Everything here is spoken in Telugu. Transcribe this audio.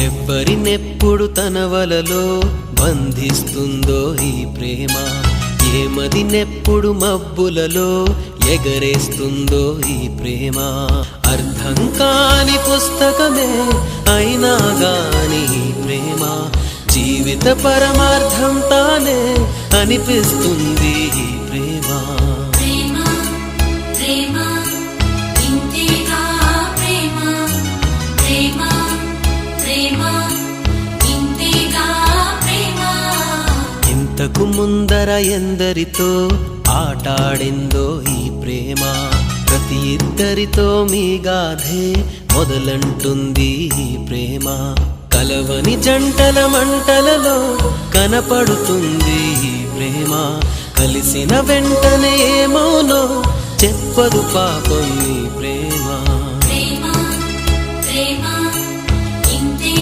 ఎవ్వరినెప్పుడు తన వలలో బంధిస్తుందో ఈ ప్రేమ, ఏమదినెప్పుడు మబ్బులలో ఎగరేస్తుందో ఈ ప్రేమ. అర్థం కాని పుస్తకమే అయినా గాని ఈ ప్రేమ జీవిత పరమార్థం తానే అనిపిస్తుంది ఈ ప్రేమ. ఇంతకు ముందర ఎందరితో ఆటాడిందో ఈ ప్రేమ, ప్రతి ఇద్దరితో మీ గాథే మొదలంటుంది ఈ ప్రేమ. కలవని జంటల మంటలలో కనపడుతుంది ఈ ప్రేమ, కలిసిన వెంటనే ఏమోనో చెప్పదు పాపం ఈ ప్రేమ.